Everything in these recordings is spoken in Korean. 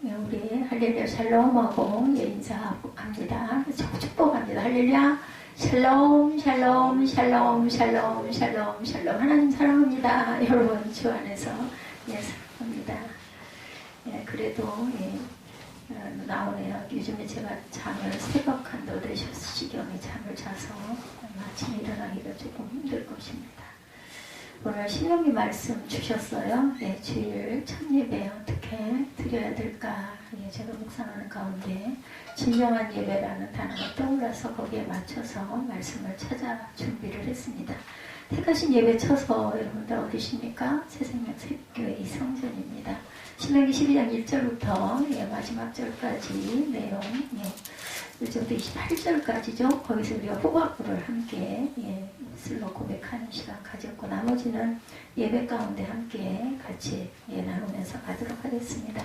우리 할렐루야 샬롬하고 인사합니다. 축복합니다. 할렐루야 샬롬 샬롬 샬롬 샬롬 샬롬 샬롬. 하나님 사랑합니다. 여러분 주 안에서 사랑합니다. 그래도 나오네요. 요즘에 제가 잠을 새벽 한도 6시경에 잠을 자서 아침에 일어나기가 조금 힘들 것입니다. 오늘 신명기 말씀 주셨어요. 주일 첫 예배 어떻게 드려야 될까? 제가 묵상하는 가운데 진정한 예배라는 단어가 떠올라서 거기에 맞춰서 말씀을 찾아 준비를 했습니다. 택하신 예배 쳐서 여러분들 어디십니까? 새생명새교회 이성전입니다. 신명기 12장 1절부터 마지막 절까지 내용 1절부터 28절까지죠. 거기서 우리가 호박부를 함께 슬로 고백하는 시간 가졌고 나머지는 예배 가운데 함께 같이 나누면서 가도록 하겠습니다.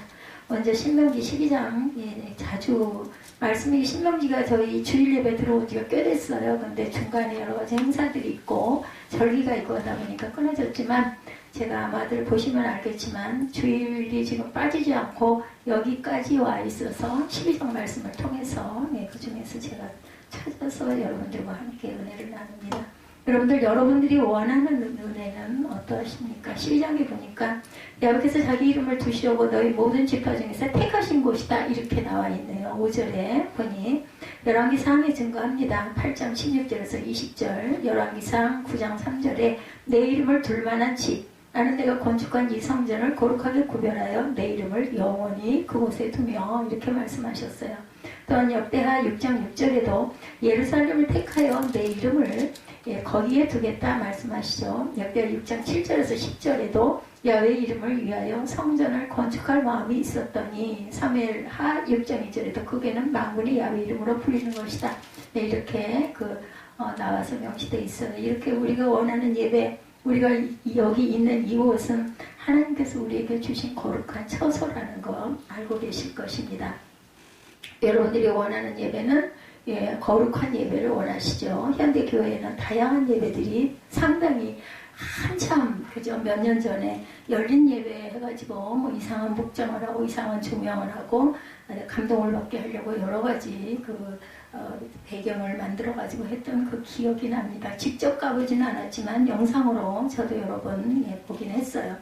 먼저 신명기 12장 자주 말씀이 신명기가 저희 주일 예배 들어온 지가 꽤 됐어요. 근데 중간에 여러 가지 행사들이 있고 절기가 있고 하다 보니까 끊어졌지만 제가 아마들 보시면 알겠지만 주일이 지금 빠지지 않고 여기까지 와 있어서 12장 말씀을 통해서 그 중에서 제가 찾아서 여러분들과 함께 은혜를 나눕니다. 여러분들이 원하는 은혜는 어떠십니까? 12장에 보니까 여호와께서 자기 이름을 두시려고 너희 모든 지파 중에서 택하신 곳이다 이렇게 나와 있네요. 5절에 보니 열왕기상 증거합니다. 8장 16절에서 20절 열왕기상 9장 3절에 내 이름을 둘만한 집 나는 내가 건축한 이 성전을 거룩하게 구별하여 내 이름을 영원히 그곳에 두며 이렇게 말씀하셨어요. 또한 역대하 6장 6절에도 예루살렘을 택하여 내 이름을 거기에 두겠다 말씀하시죠. 역대하 6장 7절에서 10절에도 야훼의 이름을 위하여 성전을 건축할 마음이 있었더니 사무엘하 6장 2절에도 그게는 만군의 야훼 이름으로 불리는 것이다. 이렇게 나와서 명시되어 있어요. 이렇게 우리가 원하는 예배 우리가 여기 있는 이곳은 하나님께서 우리에게 주신 거룩한 처소라는 거 알고 계실 것입니다. 여러분들이 원하는 예배는 거룩한 예배를 원하시죠. 현대교회에는 다양한 예배들이 상당히 한참 그죠 몇 년 전에 열린 예배 해가지고 뭐 이상한 목장을 하고 이상한 조명을 하고 감동을 받게 하려고 여러 가지 배경을 만들어 가지고 했던 그 기억이 납니다. 직접 가보지는 않았지만 영상으로 저도 여러 번 보긴 했어요.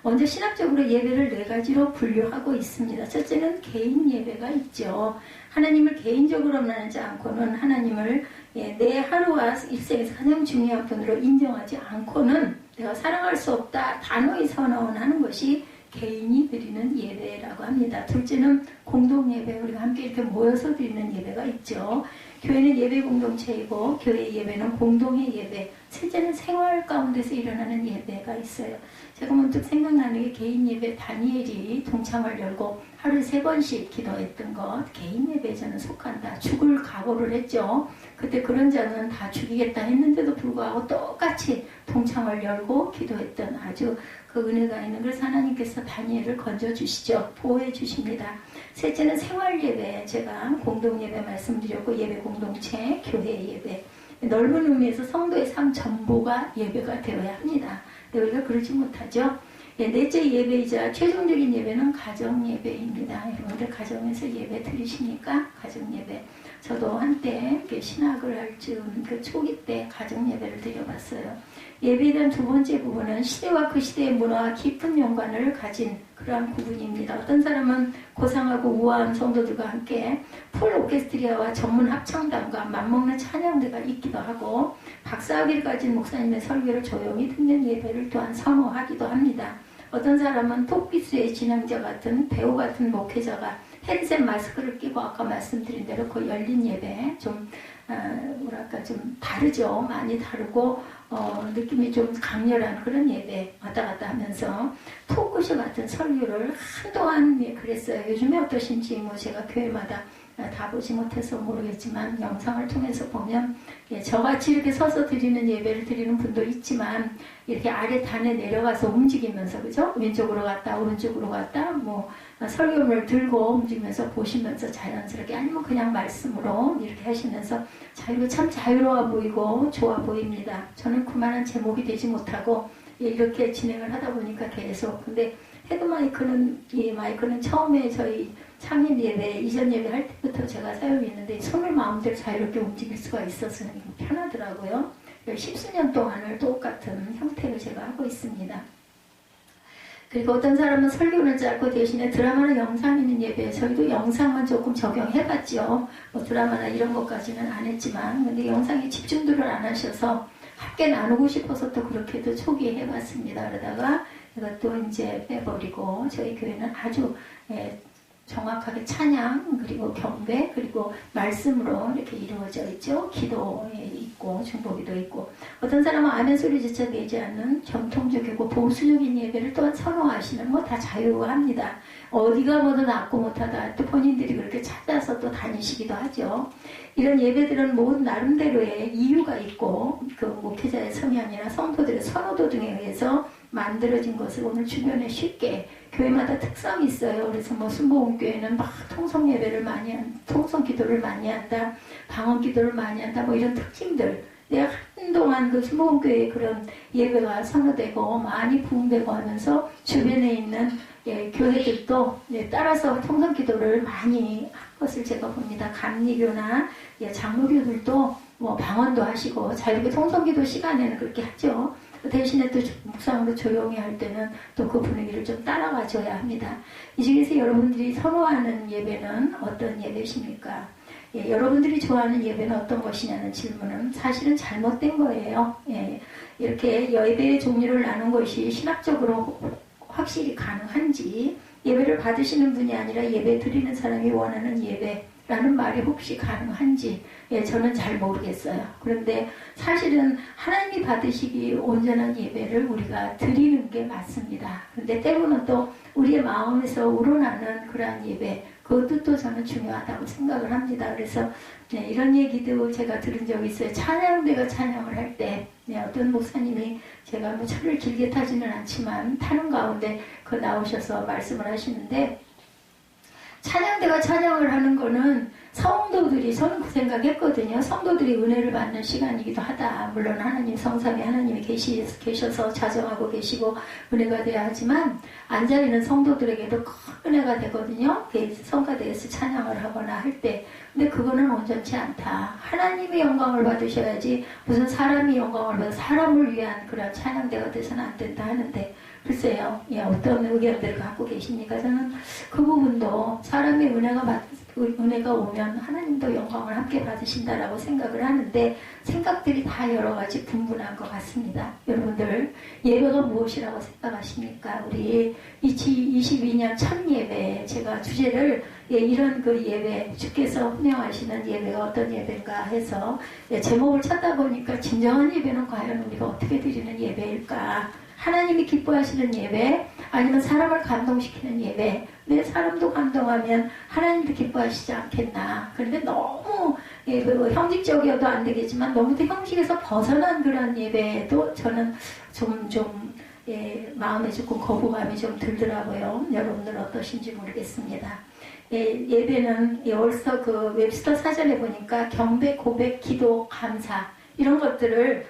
먼저 신학적으로 예배를 4가지로 분류하고 있습니다. 첫째는 개인 예배가 있죠. 하나님을 개인적으로 만나지 않고는 하나님을 내 하루와 일생에서 가장 중요한 분으로 인정하지 않고는 내가 사랑할 수 없다 단호히 선언하는 것이 개인이 드리는 예배라고 합니다. 둘째는 공동예배, 우리가 함께 이렇게 모여서 드리는 예배가 있죠. 교회는 예배 공동체이고 교회 예배는 공동의 예배. 셋째는 생활 가운데서 일어나는 예배가 있어요. 제가 문득 생각나는 게 개인 예배 다니엘이 동창을 열고 하루에 3번씩 기도했던 것. 개인 예배에 저는 속한다. 죽을 각오를 했죠. 그때 그런 자는 다 죽이겠다 했는데도 불구하고 똑같이 동창을 열고 기도했던 아주 그 은혜가 있는 그래서 하나님께서 다니엘을 건져주시죠. 보호해 주십니다. 셋째는 생활예배. 제가 공동예배 말씀드렸고 예배 공동체, 교회 예배. 넓은 의미에서 성도의 삶 전부가 예배가 되어야 합니다. 근데 우리가 그러지 못하죠. 넷째 예배이자 최종적인 예배는 가정예배입니다. 여러분들 가정에서 예배 드리십니까? 가정예배. 저도 한때 신학을 할 즈음 초기 때 가정예배를 드려봤어요. 예배에 대한 두 번째 부분은 시대와 그 시대의 문화와 깊은 연관을 가진 그러한 부분입니다. 어떤 사람은 고상하고 우아한 성도들과 함께 풀 오케스트라와 전문 합창단과 맞먹는 찬양대가 있기도 하고 박사학위를 가진 목사님의 설교를 조용히 듣는 예배를 또한 선호하기도 합니다. 어떤 사람은 톡비스의 진행자 같은 배우 같은 목회자가 헤드셋 마스크를 끼고 아까 말씀드린 대로 그 열린 예배 좀 좀 다르죠. 많이 다르고 느낌이 좀 강렬한 그런 예배 왔다 갔다 하면서 토크쇼 같은 설교를 한동안 그랬어요. 요즘에 어떠신지 제가 교회마다 다 보지 못해서 모르겠지만 영상을 통해서 보면 저같이 이렇게 서서 드리는 예배를 드리는 분도 있지만 이렇게 아래 단에 내려가서 움직이면서 그죠? 왼쪽으로 갔다 오른쪽으로 갔다 설교를 들고 움직이면서 보시면서 자연스럽게 아니면 그냥 말씀으로 이렇게 하시면서 참 자유로워 보이고 좋아 보입니다. 저는 그만한 제목이 되지 못하고 이렇게 진행을 하다 보니까 계속 근데 헤드 마이크는, 이 마이크는 처음에 저희 창립 예배, 이전 예배 할 때부터 제가 사용했는데 손을 마음대로 자유롭게 움직일 수가 있어서 편하더라고요. 10수년 동안을 똑같은 형태로 제가 하고 있습니다. 그리고 어떤 사람은 설교를 짧고 대신에 드라마나 영상 있는 예배, 저희도 영상만 조금 적용해봤죠. 뭐 드라마나 이런 것까지는 안 했지만, 근데 영상에 집중도를 안 하셔서 함께 나누고 싶어서 또 그렇게도 초기에 해봤습니다. 그러다가 이것도 이제 빼버리고, 저희 교회는 아주 정확하게 찬양, 그리고 경배, 그리고 말씀으로 이렇게 이루어져 있죠. 기도에 있고, 중보기도 있고. 어떤 사람은 아멘 소리조차 내지 않는 전통적이고 보수적인 예배를 또한 선호하시는, 뭐 다 자유합니다. 어디가 뭐도 낫고 못하다. 또 본인들이 그렇게 찾아서 또 다니시기도 하죠. 이런 예배들은 모든 나름대로의 이유가 있고, 그 목회자의 성향이나 성도들의 선호도 등에 의해서 만들어진 것을 오늘 주변에 쉽게, 교회마다 특성이 있어요. 그래서 뭐 순복음교회는 막 통성 예배를 많이 통성 기도를 많이 한다, 방언 기도를 많이 한다, 뭐 이런 특징들. 내가 한동안 그 순복음교회에 그런 예배가 선호되고 많이 부흥되고 하면서 주변에 있는 교회들도 따라서 통성 기도를 많이 한 것을 제가 봅니다. 감리교나 장로교들도 뭐 방언도 하시고 자유롭게 통성 기도 시간에는 그렇게 하죠. 대신에 또 묵상으로 조용히 할 때는 또 그 분위기를 좀 따라가 줘야 합니다. 이 중에서 여러분들이 선호하는 예배는 어떤 예배십니까? 여러분들이 좋아하는 예배는 어떤 것이냐는 질문은 사실은 잘못된 거예요. 이렇게 예배의 종류를 나눈 것이 신학적으로 확실히 가능한지, 예배를 받으시는 분이 아니라 예배 드리는 사람이 원하는 예배라는 말이 혹시 가능한지 저는 잘 모르겠어요. 그런데 사실은 하나님이 받으시기 온전한 예배를 우리가 드리는 게 맞습니다. 그런데 때로는 또 우리의 마음에서 우러나는 그러한 예배, 그것도 또 저는 중요하다고 생각을 합니다. 그래서 이런 얘기도 제가 들은 적이 있어요. 찬양대가 찬양을 할 때 어떤 목사님이, 제가 뭐 차를 길게 타지는 않지만 타는 가운데 그 나오셔서 말씀을 하시는데, 찬양대가 찬양을 하는 거는 성도들이, 저는 그 생각했거든요. 성도들이 은혜를 받는 시간이기도 하다. 물론 하나님 성삼위 하나님이 계셔서 자정하고 계시고 은혜가 돼야 하지만 앉아있는 성도들에게도 큰 은혜가 되거든요. 성가대에서 찬양을 하거나 할 때. 근데 그거는 온전치 않다. 하나님의 영광을 받으셔야지 무슨 사람이 영광을 받아 사람을 위한 그런 찬양대가 돼서는 안 된다 하는데, 글쎄요, 어떤 의견들을 갖고 계십니까? 저는 그 부분도 사람의 은혜가 오면 하나님도 영광을 함께 받으신다라고 생각을 하는데, 생각들이 다 여러 가지 분분한 것 같습니다. 여러분들, 예배가 무엇이라고 생각하십니까? 우리 2022년 첫 예배, 제가 주제를 이런 그 예배, 주께서 훈령하시는 예배가 어떤 예배인가 해서 제목을 찾다 보니까 진정한 예배는 과연 우리가 어떻게 드리는 예배일까? 하나님이 기뻐하시는 예배, 아니면 사람을 감동시키는 예배. 내 사람도 감동하면 하나님도 기뻐하시지 않겠나. 그런데 너무 형식적이어도 안 되겠지만 너무도 형식에서 벗어난 그런 예배도 저는 마음에 조금 거부감이 좀 들더라고요. 여러분들 어떠신지 모르겠습니다. 예배는 월스터 그 웹스터 사전에 보니까 경배, 고백, 기도, 감사 이런 것들을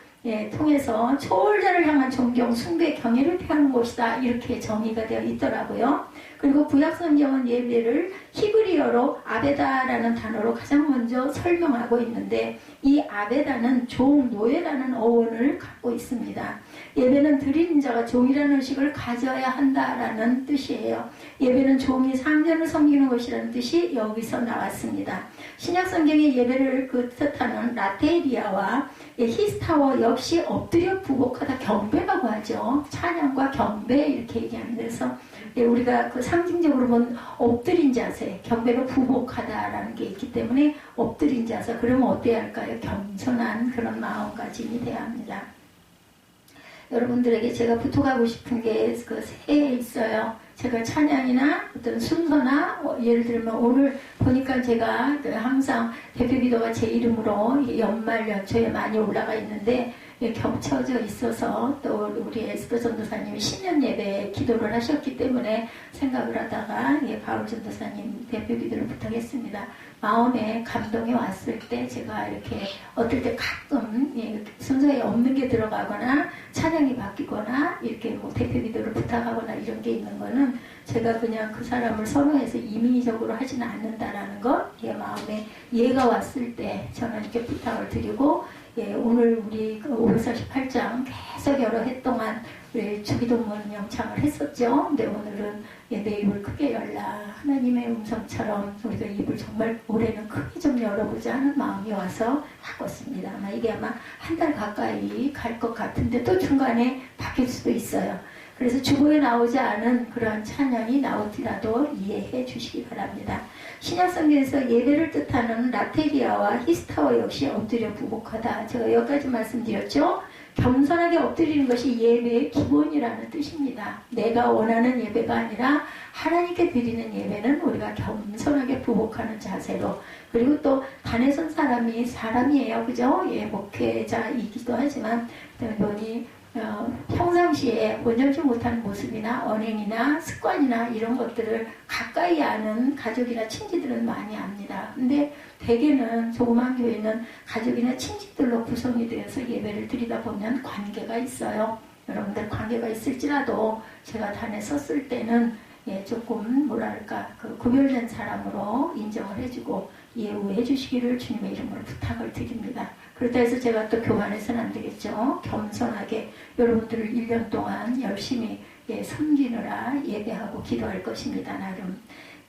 통해서 초월자를 향한 존경, 숭배, 경외를 표하는 곳이다. 이렇게 정의가 되어 있더라고요. 그리고 구약성경은 예배를 히브리어로 아베다라는 단어로 가장 먼저 설명하고 있는데, 이 아베다는 종, 노예라는 어원을 갖고 있습니다. 예배는 드리는 자가 종이라는 의식을 가져야 한다라는 뜻이에요. 예배는 종이 상전을 섬기는 것이라는 뜻이 여기서 나왔습니다. 신약성경의 예배를 뜻하는 라테리아와 히스타워 역시 엎드려 부복하다, 경배라고 하죠. 찬양과 경배 이렇게 얘기합니다. 그래서 우리가 그 상징적으로 보면 엎드린 자세, 경배가 부복하다라는 게 있기 때문에 엎드린 자세, 그러면 어때야 할까요? 겸손한 그런 마음가짐이 돼야 합니다. 여러분들에게 제가 부탁하고 싶은 게 그 새해에 있어요. 제가 찬양이나 어떤 순서나 예를 들면 오늘 보니까 제가 항상 대표기도가 제 이름으로 연말 연초에 많이 올라가 있는데, 겹쳐져 있어서 또 우리 에스더 전도사님이 신년 예배에 기도를 하셨기 때문에 생각을 하다가 바울 전도사님 대표 기도를 부탁했습니다. 마음에 감동이 왔을 때 제가 이렇게 어떨 때 가끔 순서에 없는 게 들어가거나 찬양이 바뀌거나 이렇게 뭐 대표 기도를 부탁하거나 이런 게 있는 거는 제가 그냥 그 사람을 선호해서 임의적으로 하지는 않는다라는 것, 마음에 이해가 왔을 때 저는 이렇게 부탁을 드리고 오늘 우리 548장 계속 여러 해 동안 우리 주기도문 영창을 했었죠. 근데 오늘은 내 입을 크게 열라. 하나님의 음성처럼 우리가 입을 정말 올해는 크게 좀 열어보자 하는 마음이 와서 바꿨습니다. 이게 아마 한 달 가까이 갈 것 같은데 또 중간에 바뀔 수도 있어요. 그래서 주보에 나오지 않은 그러한 찬양이 나오더라도 이해해 주시기 바랍니다. 신약성경에서 예배를 뜻하는 라테리아와 히스타와 역시 엎드려 부복하다. 제가 여기까지 말씀드렸죠. 겸손하게 엎드리는 것이 예배의 기본이라는 뜻입니다. 내가 원하는 예배가 아니라 하나님께 드리는 예배는 우리가 겸손하게 부복하는 자세로, 그리고 또 단에 선 사람이 사람이에요. 그죠? 목회자이기도 하지만 너니 평상시에 온전치 못한 모습이나 언행이나 습관이나 이런 것들을 가까이 아는 가족이나 친지들은 많이 압니다. 근데 대개는 조그만 교회는 가족이나 친지들로 구성이 되어서 예배를 드리다 보면 관계가 있어요. 여러분들 관계가 있을지라도 제가 단에 섰을 때는 조금 구별된 사람으로 인정을 해주고 예우해 주시기를 주님의 이름으로 부탁을 드립니다. 그렇다 해서 제가 또 교만해서는 안 되겠죠. 겸손하게 여러분들을 1년 동안 열심히 섬기느라 예배하고 기도할 것입니다. 나름.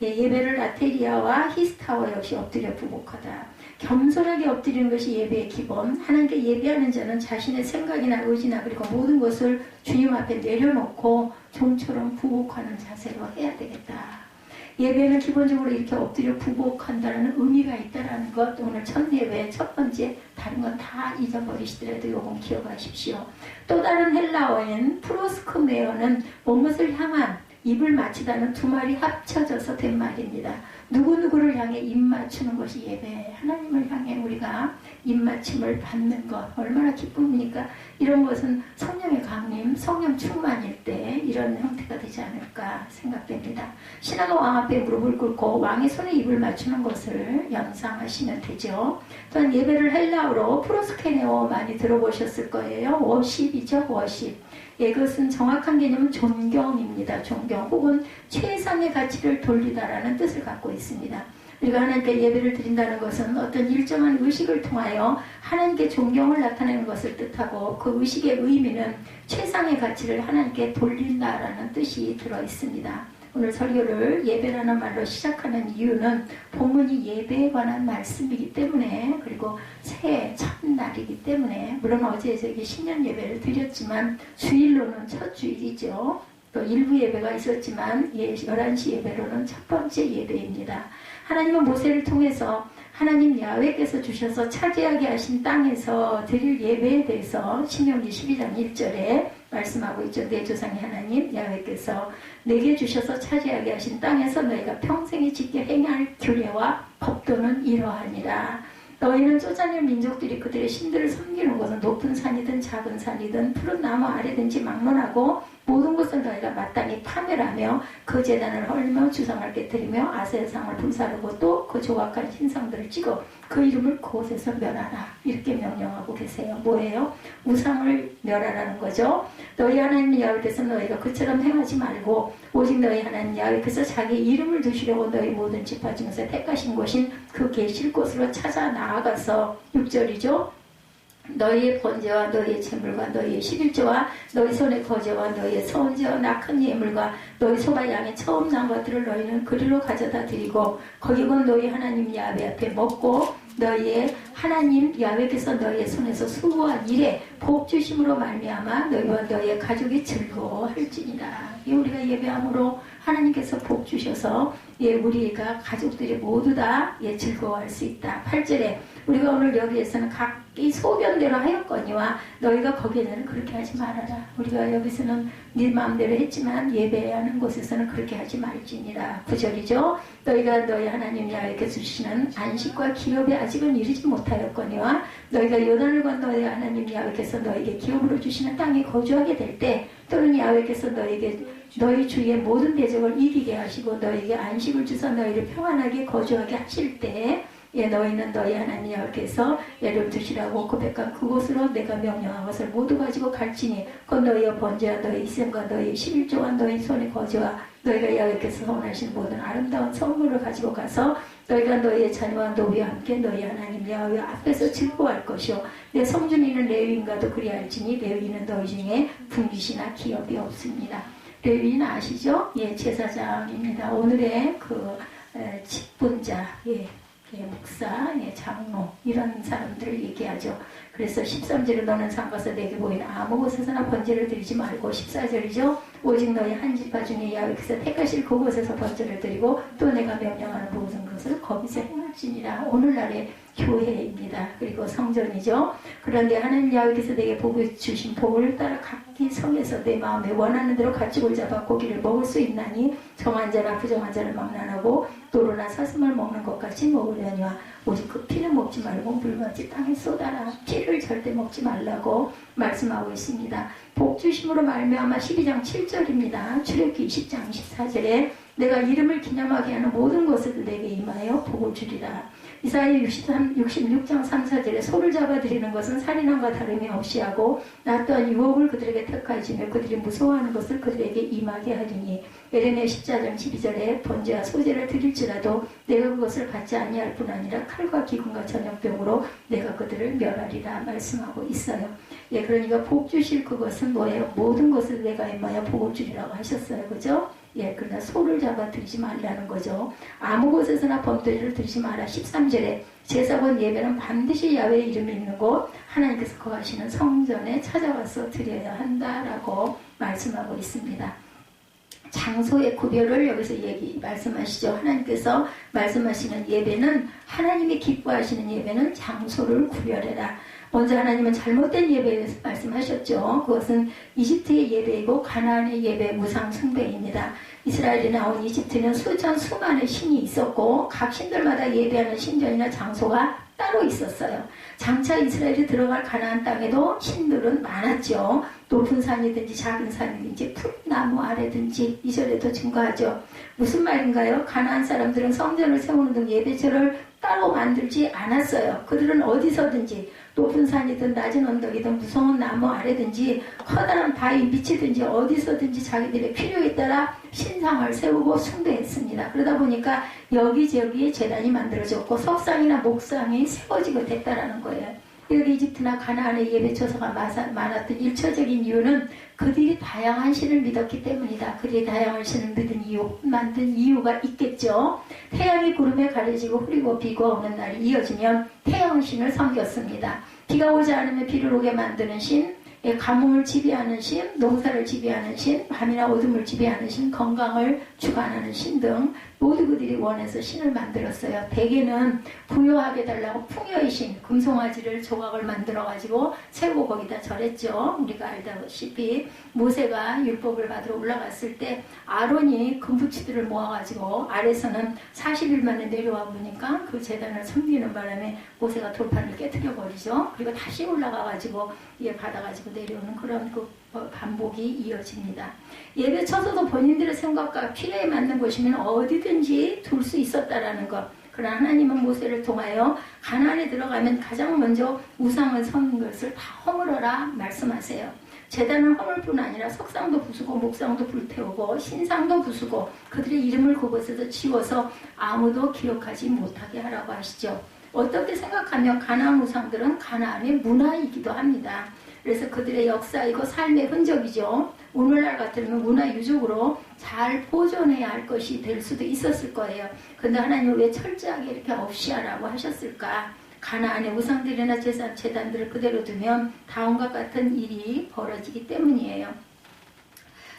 예배를 라테리아와 히스타와 역시 엎드려 부복하다. 겸손하게 엎드리는 것이 예배의 기본. 하나님께 예배하는 자는 자신의 생각이나 의지나 그리고 모든 것을 주님 앞에 내려놓고 종처럼 부복하는 자세로 해야 되겠다. 예배는 기본적으로 이렇게 엎드려 부복한다는 의미가 있다는 것, 오늘 첫 예배 첫 번째, 다른 건 다 잊어버리시더라도 요건 기억하십시오. 또 다른 헬라어인 프로스크메어는 무엇을 향한, 입을 맞추다는 두 말이 합쳐져서 된 말입니다. 누구누구를 향해 입 맞추는 것이 예배. 하나님을 향해 우리가 입 맞춤을 받는 것 얼마나 기쁩니까? 이런 것은 성령의 강림, 성령 충만일 때 이런 형태가 되지 않을까 생각됩니다. 신하가 왕 앞에 무릎을 꿇고 왕의 손에 입을 맞추는 것을 연상하시면 되죠. 또한 예배를 헬라어로 프로스케네오 많이 들어보셨을 거예요. 워십이죠. 워십. 이것은 정확한 개념은 존경입니다. 존경 혹은 최상의 가치를 돌리다라는 뜻을 갖고 있습니다. 우리가 하나님께 예배를 드린다는 것은 어떤 일정한 의식을 통하여 하나님께 존경을 나타내는 것을 뜻하고, 그 의식의 의미는 최상의 가치를 하나님께 돌린다라는 뜻이 들어있습니다. 오늘 설교를 예배라는 말로 시작하는 이유는 본문이 예배에 관한 말씀이기 때문에, 그리고 새해 첫날이기 때문에, 물론 어제 저기 신년 예배를 드렸지만 주일로는 첫 주일이죠. 또 일부 예배가 있었지만 11시 예배로는 첫 번째 예배입니다. 하나님은 모세를 통해서 하나님 야훼께서 주셔서 차지하게 하신 땅에서 드릴 예배에 대해서 신명기 12장 1절에 말씀하고 있죠. 내 조상의 하나님 야훼께서 내게 주셔서 차지하게 하신 땅에서 너희가 평생에 지켜 행할 규례와 법도는 이러하니라. 너희는 쫓아낼 민족들이 그들의 신들을 섬기는 것은 높은 산이든 작은 산이든 푸른 나무 아래든지 막론하고 모든 것을 너희가 마땅히 파멸하며 그 제단을 헐며 주상을 깨뜨리며 아세상을 불사르고 또 그 조각한 신상들을 찍어 그 이름을 그곳에서 멸하라. 이렇게 명령하고 계세요. 뭐예요? 우상을 멸하라는 거죠. 너희 하나님 야훼께서 너희가 그처럼 행하지 말고 오직 너희 하나님 야훼께서 자기 이름을 두시려고 너희 모든 지파 중에서 택하신 곳인 그 계실 곳으로 찾아 나아가서 6절이죠. 너희의 번제와 너희의 제물과 너희의 11조와 너희 손의 거제와 너희의 서은제와 낙한 예물과 너희 소가 양의 처음 난 것들을 너희는 그리로 가져다 드리고 거기 곧 너희 하나님 야훼 앞에 먹고 너희의 하나님 야훼께서 너희의 손에서 수고한 일에 복 주심으로 말미암아 너희와 너희의 가족이 즐거워할지니라. 우리가 예배함으로 하나님께서 복 주셔서 우리가 가족들이 모두 다 즐거워할 수 있다. 8절에 우리가 오늘 여기에서는 각기 소견대로 하였거니와 너희가 거기에는 그렇게 하지 말아라. 우리가 여기서는 네 마음대로 했지만 예배하는 곳에서는 그렇게 하지 말지니라. 9절이죠. 너희가 너희 하나님 야훼께서 주시는 안식과 기업에 아직은 이르지 못하였거니와 너희가 요단을 건너야 하나님 야훼께서 너에게 기업으로 주시는 땅에 거주하게 될 때, 또는 야훼께서 너에게 너희 주위의 모든 대적을 이기게 하시고 너에게 안식을 주사 너희를 평안하게 거주하게 하실 때, 너희는 너희 하나님 야훼께서 예를 두시라고 고백한 그곳으로 내가 명령한 것을 모두 가지고 갈지니 곧 너희의 번제와 너희 이셈과 너희 11조와 너희 손의 거지와 너희가 야훼께서 선하신 모든 아름다운 선물을 가지고 가서 너희가 너희의 자녀와 노비와 함께 너희 하나님 야훼 앞에서 즐거워할 것이요 내 성준이는 레위인과도 그리할지니 레위인은 너희 중에 분깃이나 기업이 없습니다. 레위인 아시죠? 제사장입니다. 오늘의 그 직분자, 목사, 장로 이런 사람들을 얘기하죠. 그래서 13절에 너는 상가서 내게 보이는 아무 곳에서나 번제를 드리지 말고 14절이죠. 오직 너희 한 지파 중에 야훼께서 택하실 그곳에서 번제를 드리고 또 내가 명령하는 모든 것을 거기서 행할지니라. 오늘날의 교회입니다. 그리고 성전이죠. 그런데 하나님 야훼께서 내게 복을 주신 복을 따라 각기 성에서 내 마음에 원하는 대로 가축을 잡아 고기를 먹을 수 있나니 정한 자나 부정한 자를 막론하고 도로나 사슴을 먹는 것 같이 먹으려니와 오직 그 피는 먹지 말고 물같이 땅에 쏟아라. 피를 절대 먹지 말라고 말씀하고 있습니다. 복 주심으로 말미암아 12장 7절입니다. 출애굽기 20장 14절에 내가 이름을 기념하게 하는 모든 것을 내게 임하여 복을 주리라. 이사야 66장 3, 4절에 소를 잡아들이는 것은 살인함과 다름이 없이 하고 나 또한 유혹을 그들에게 택하여 주며 그들이 무서워하는 것을 그들에게 임하게 하리니 에레미야 14장 12절에 번제와 소제를 드릴지라도 내가 그것을 받지 아니할 뿐 아니라 칼과 기근과 전염병으로 내가 그들을 멸하리라 말씀하고 있어요. 그러니까 복 주실 그것은 뭐예요? 모든 것을 내가 임하여 복을 주리라고 하셨어요. 그죠? 그러나 소를 잡아 드리지 말라는 거죠. 아무 곳에서나 번제를 드리지 마라. 13절에 제사건 예배는 반드시 야훼 이름이 있는 곳 하나님께서 거하시는 성전에 찾아와서 드려야 한다라고 말씀하고 있습니다. 장소의 구별을 여기서 말씀하시죠. 하나님께서 말씀하시는 예배는 하나님이 기뻐하시는 예배는 장소를 구별해라. 먼저 하나님은 잘못된 예배에 대해서 말씀하셨죠. 그것은 이집트의 예배이고 가나안의 예배 무상 숭배입니다. 이스라엘이 나온 이집트는 수많은 신이 있었고 각 신들마다 예배하는 신전이나 장소가 따로 있었어요. 장차 이스라엘이 들어갈 가나안 땅에도 신들은 많았죠. 높은 산이든지 작은 산이든지 푸른 나무 아래든지 이 절에도 증거하죠. 무슨 말인가요? 가나안 사람들은 성전을 세우는 등 예배처를 따로 만들지 않았어요. 그들은 어디서든지 높은 산이든 낮은 언덕이든 무서운 나무 아래든지 커다란 바위 밑이든지 어디서든지 자기들의 필요에 따라 신상을 세우고 숭배했습니다. 그러다 보니까 여기저기에 제단이 만들어졌고 석상이나 목상이 세워지게 됐다라는 거예요. 여기 이집트나 가나안의 예배 처소가 많았던 일차적인 이유는 그들이 다양한 신을 믿었기 때문이다. 그들이 다양한 신을 믿은 이유, 만든 이유가 있겠죠. 태양이 구름에 가려지고 흐리고 비가 오는 날이 이어지면 태양신을 섬겼습니다. 비가 오지 않으면 비를 오게 만드는 신, 가뭄을 지배하는 신, 농사를 지배하는 신, 밤이나 어둠을 지배하는 신, 건강을 주관하는 신 등 모두 그들이 원해서 신을 만들었어요. 대개는 부여하게 달라고 풍요의 신, 금송아지를 조각을 만들어가지고 세고 거기다 절했죠. 우리가 알다시피 모세가 율법을 받으러 올라갔을 때 아론이 금부치들을 모아가지고 아래서는 40일 만에 내려와 보니까 그 제단을 섬기는 바람에 모세가 돌판을 깨트려 버리죠. 그리고 다시 올라가가지고 받아가지고 내려오는 그런 그 반복이 이어집니다. 예배 처소도 본인들의 생각과 필요에 맞는 곳이면 어디든지 둘 수 있었다라는 것. 그러나 하나님은 모세를 통하여 가나안에 들어가면 가장 먼저 우상을 섬는 것을 다 허물어라 말씀하세요. 제단을 허물 뿐 아니라 석상도 부수고 목상도 불태우고 신상도 부수고 그들의 이름을 그곳에서 지워서 아무도 기억하지 못하게 하라고 하시죠. 어떻게 생각하면 가나안 우상들은 가나안의 문화이기도 합니다. 그래서 그들의 역사이고 삶의 흔적이죠. 오늘날 같으면 문화유적으로 잘 보존해야 할 것이 될 수도 있었을 거예요. 그런데 하나님은 왜 철저하게 이렇게 없이 하라고 하셨을까? 가나안의 우상들이나 제단들을 그대로 두면 다음과 같은 일이 벌어지기 때문이에요.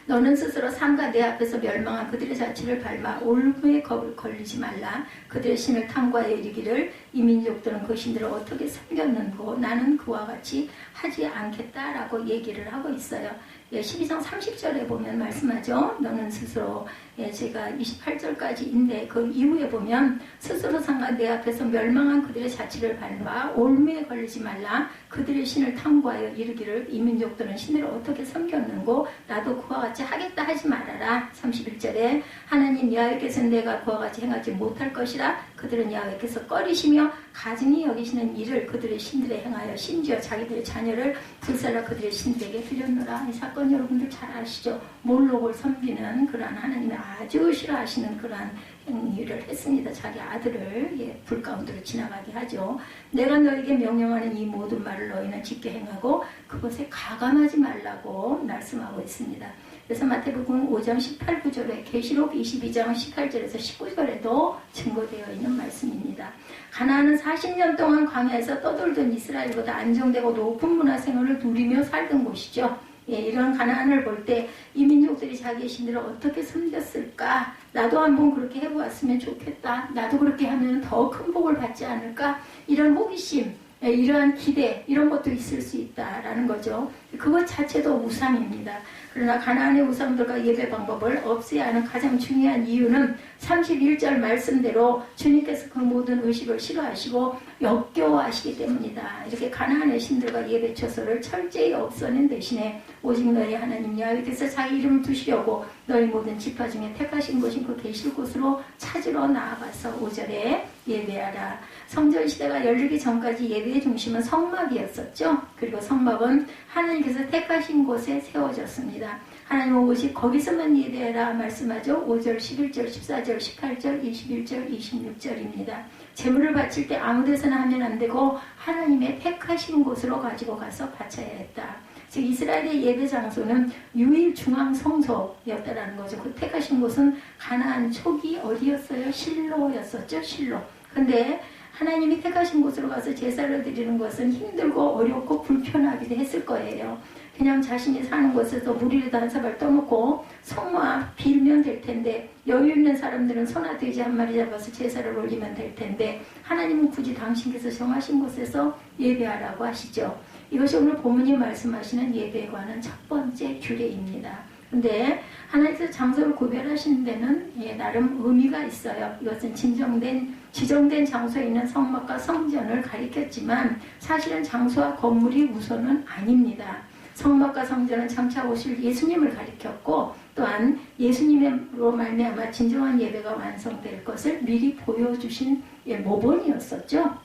너는 스스로 삼가 내 앞에서 멸망한 그들의 자취를 밟아 올무에 겁을 걸리지 말라. 그들의 신을 탐구하여 이르기를 이 민족들은 그 신들을 어떻게 섬겼는고 나는 그와 같이 하지 않겠다라고 얘기를 하고 있어요. 12장 30절에 보면 말씀하죠. 너는 스스로 제가 28절까지인데 그 이후에 보면 스스로 상관 내 앞에서 멸망한 그들의 자취를 밟아 올무에 걸리지 말라. 그들의 신을 탐구하여 이르기를 이 민족들은 신을 어떻게 섬겼는고 나도 그와 같이 하겠다 하지 말아라. 31절에 하나님 여호와께서는 내가 그와 같이 행하지 못할 것이라. 그들은 여호와께서 꺼리시며 가증히 여기시는 일을 그들의 신들에 행하여 심지어 자기들의 자녀를 불살라 그들의 신들에게 드렸노라. 이 사건 여러분들 잘 아시죠? 몰록을 섬기는 그러한 하나님이 아주 싫어하시는 그러한 행위를 했습니다. 자기 아들을 불 가운데로 지나가게 하죠. 내가 너에게 명령하는 이 모든 말을 너희는 지켜 행하고 그것에 가감하지 말라고 말씀하고 있습니다. 그래서 마태복음 5장 18, 9절에 계시록 22장 18절에서 19절에도 증거되어 있는 말씀입니다. 가나안은 40년 동안 광야에서 떠돌던 이스라엘보다 안정되고 높은 문화생활을 누리며 살던 곳이죠. 이런 가나안을 볼 때 이 민족들이 자기의 신들을 어떻게 섬겼을까? 나도 한번 그렇게 해보았으면 좋겠다. 나도 그렇게 하면 더 큰 복을 받지 않을까? 이런 호기심, 이러한 기대, 이런 것도 있을 수 있다라는 거죠. 그것 자체도 우상입니다. 그러나 가나안의 우상들과 예배 방법을 없애야 하는 가장 중요한 이유는 31절 말씀대로 주님께서 그 모든 의식을 싫어하시고 역겨워하시기 때문이다. 이렇게 가나안의 신들과 예배 처소를 철저히 없애는 대신에 오직 너희 하나님 여호와께서 자기 이름을 두시려고 너희 모든 지파 중에 택하신 곳인 그 계실 곳으로 찾으러 나아가서 5절에 예배하라. 성전 시대가 열리기 전까지 예배의 중심은 성막이었었죠. 그리고 성막은 하나님께서 택하신 곳에 세워졌습니다. 하나님은 오직 거기서만 예배해라 말씀하죠. 5절, 11절, 14절, 18절, 21절, 26절입니다. 제물을 바칠 때 아무 데서나 하면 안 되고 하나님의 택하신 곳으로 가지고 가서 바쳐야 했다. 즉 이스라엘의 예배 장소는 유일 중앙 성소였다라는 거죠. 그 택하신 곳은 가나안 초기 어디였어요? 실로였었죠. 실로. 근데 하나님이 택하신 곳으로 가서 제사를 드리는 것은 힘들고 어렵고 불편하기도 했을 거예요. 그냥 자신이 사는 곳에서 물이라도 한 사발 떠놓고 성화 빌면 될 텐데 여유 있는 사람들은 소나 돼지 한 마리 잡아서 제사를 올리면 될 텐데 하나님은 굳이 당신께서 정하신 곳에서 예배하라고 하시죠. 이것이 오늘 본문이 말씀하시는 예배에 관한 첫 번째 규례입니다. 근데 하나님께서 장소를 구별하시는 데는 나름 의미가 있어요. 이것은 지정된 장소에 있는 성막과 성전을 가리켰지만 사실은 장소와 건물이 우선은 아닙니다. 성막과 성전은 장차 오실 예수님을 가리켰고 또한 예수님으로 말미암아 진정한 예배가 완성될 것을 미리 보여주신 모본이었었죠.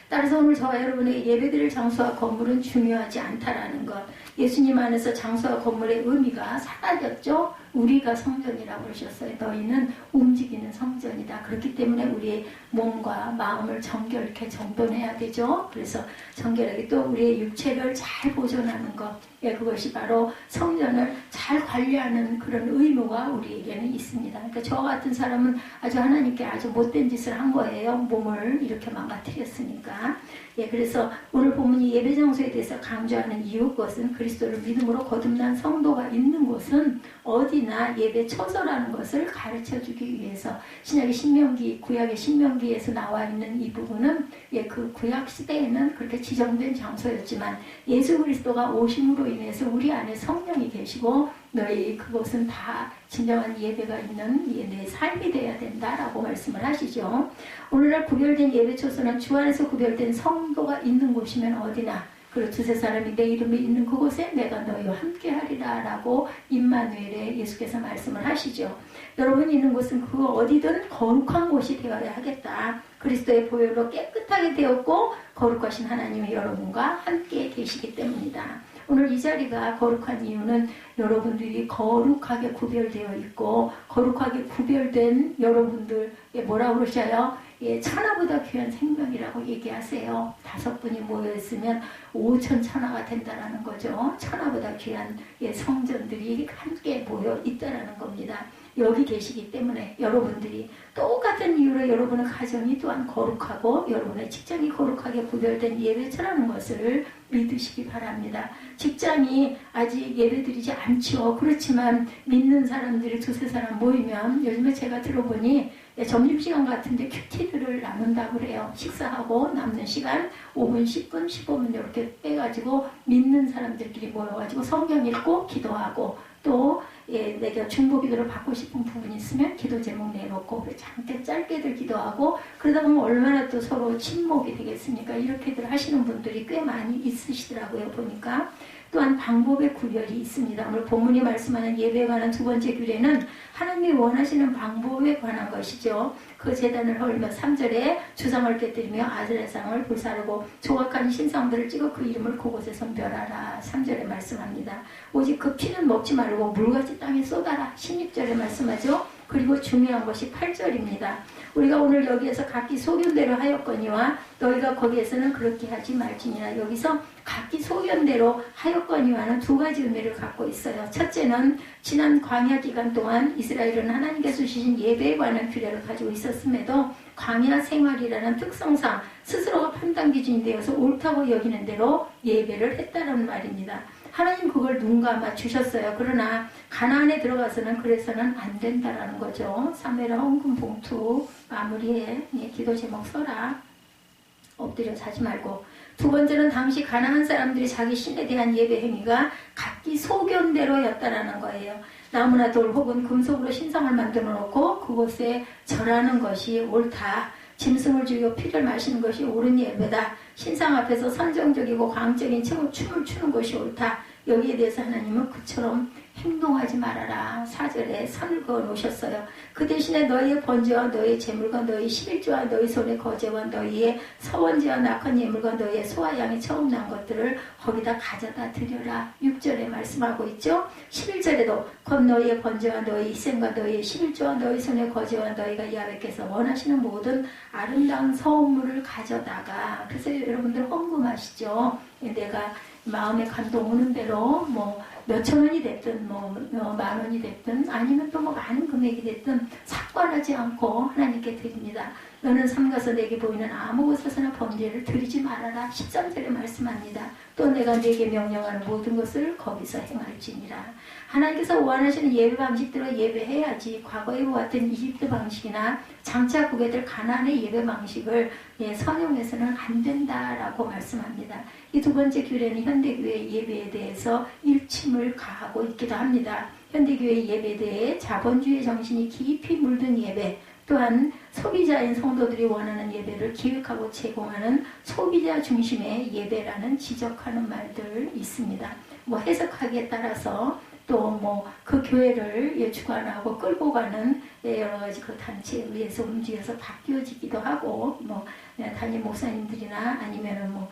따라서 오늘 저와 여러분에게 예배드릴 장소와 건물은 중요하지 않다라는 것. 예수님 안에서 장소와 건물의 의미가 사라졌죠. 우리가 성전이라고 그러셨어요. 너희는 움직이는 성전이다. 그렇기 때문에 우리의 몸과 마음을 정결케 정돈해야 되죠. 그래서 정결하게 또 우리의 육체를 잘 보존하는 것. 그것이 바로 성전을 잘 관리하는 그런 의무가 우리에게는 있습니다. 그러니까 저 같은 사람은 아주 하나님께 아주 못된 짓을 한 거예요. 몸을 이렇게 망가뜨렸으니까. 그래서 오늘 본문이 예배 장소에 대해서 강조하는 이유, 그것은 그리스도를 믿음으로 거듭난 성도가 있는 곳은 어디나 예배 처소라는 것을 가르쳐주기 위해서 신약의 신명기, 구약의 신명기에서 나와 있는 이 부분은 그 구약 시대에는 그렇게 지정된 장소였지만 예수 그리스도가 오심으로 인해서 우리 안에 성령이 계시고 너희 그것은 다 진정한 예배가 있는 내 삶이 되어야 된다라고 말씀을 하시죠. 오늘날 구별된 예배 처소는 주 안에서 구별된 성도가 있는 곳이면 어디나 그리고 두세 사람이 내 이름이 있는 그곳에 내가 너희와 함께 하리라 라고 임마누엘에 예수께서 말씀을 하시죠. 여러분이 있는 곳은 그 어디든 거룩한 곳이 되어야 하겠다. 그리스도의 보혈로 깨끗하게 되었고 거룩하신 하나님이 여러분과 함께 계시기 때문이다. 오늘 이 자리가 거룩한 이유는 여러분들이 거룩하게 구별되어 있고 거룩하게 구별된 여러분들 뭐라고 그러셔요? 천하보다 귀한 생명이라고 얘기하세요. 5분이 모여있으면 5천 천하가 된다라는 거죠. 천하보다 귀한 성전들이 함께 모여 있다라는 겁니다. 여기 계시기 때문에 여러분들이 똑같은 이유로 여러분의 가정이 또한 거룩하고 여러분의 직장이 거룩하게 구별된 예배처라는 것을 믿으시기 바랍니다. 직장이 아직 예배드리지 않죠. 그렇지만 믿는 사람들이 두세 사람 모이면 요즘에 제가 들어보니 점심시간 같은데 큐티들을 나눈다고 그래요. 식사하고 남는 시간 5분, 10분, 15분 이렇게 빼가지고 믿는 사람들끼리 모여가지고 성경 읽고 기도하고 또 내가 중보기도를 받고 싶은 부분이 있으면 기도 제목 내놓고 잠깐 짧게들 기도하고 그러다 보면 얼마나 또 서로 친목이 되겠습니까? 이렇게들 하시는 분들이 꽤 많이 있으시더라고요. 보니까 또한 방법의 구별이 있습니다. 오늘 본문이 말씀하는 예배에 관한 두 번째 규례는 하나님이 원하시는 방법에 관한 것이죠. 그 제단을 헐며 3절에 주상을 깨뜨리며 아세라상을 불사르고 조각한 신상들을 찍어 그 이름을 그곳에서 멸하라. 3절에 말씀합니다. 오직 그 피는 먹지 말고 물같이 땅에 쏟아라. 16절에 말씀하죠. 그리고 중요한 것이 8절입니다. 우리가 오늘 여기에서 각기 소견대로 하였거니와 너희가 거기에서는 그렇게 하지 말지니라. 여기서 각기 소견대로 하였거니와는 두 가지 의미를 갖고 있어요. 첫째는 지난 광야 기간 동안 이스라엘은 하나님께서 주신 예배에 관한 규례를 가지고 있었음에도 광야 생활이라는 특성상 스스로가 판단 기준이 되어서 옳다고 여기는 대로 예배를 했다는 말입니다. 하나님 그걸 눈 감아 주셨어요. 그러나 가나안에 들어가서는 그래서는 안 된다라는 거죠. 사무엘하 헌금 봉투 마무리에 기도 제목 써라. 엎드려 자지 말고. 두 번째는 당시 가나안 사람들이 자기 신에 대한 예배 행위가 각기 소견대로였다라는 거예요. 나무나 돌 혹은 금속으로 신상을 만들어 놓고 그곳에 절하는 것이 옳다. 짐승을 죽이고 피를 마시는 것이 옳은 예배다. 신상 앞에서 선정적이고 광적인 춤을 추는 것이 옳다. 여기에 대해서 하나님은 그처럼 행동하지 말아라. 4절에 선을 그어 놓으셨어요. 그 대신에 너희의 번제와 너희의 제물과 너희 11조와 너희 손의 거제와 너희의 서원제와 낙한 예물과 너희의 소와 양이 처음 난 것들을 거기다 가져다 드려라. 6절에 말씀하고 있죠. 11절에도 곧 너희의 번제와 너희 희생과 너희의 11조와 너희 손의 거제와 너희가 야훼께서 원하시는 모든 아름다운 서원물을 가져다가. 그래서 여러분들 헌금하시죠. 내가 마음에 감동 오는 대로 뭐 몇천 원이 됐든 만 원이 됐든 아니면 또 뭐 많은 금액이 됐든 삭관하지 않고 하나님께 드립니다. 너는 삼가서 내게 보이는 아무 곳에서나 번제를 드리지 말아라. 13절에 말씀합니다. 또 내가 내게 명령하는 모든 것을 거기서 행할지니라. 하나님께서 원하시는 예배 방식대로 예배해야지 과거에 보았던 이집트 방식이나 장차 보게 될 가나안의 예배 방식을 선용해서는 안 된다라고 말씀합니다. 이 두 번째 규례는 현대교회 예배에 대해서 일침을 가하고 있기도 합니다. 현대교회 예배에 대해 자본주의 정신이 깊이 물든 예배, 또한 소비자인 성도들이 원하는 예배를 기획하고 제공하는 소비자 중심의 예배라는 지적하는 말들 있습니다. 뭐 해석하기에 따라서 또 뭐 그 교회를 주관하고 끌고 가는 여러 가지 그 단체에 의해서 움직여서 바뀌어지기도 하고 뭐 담임 목사님들이나 아니면은 뭐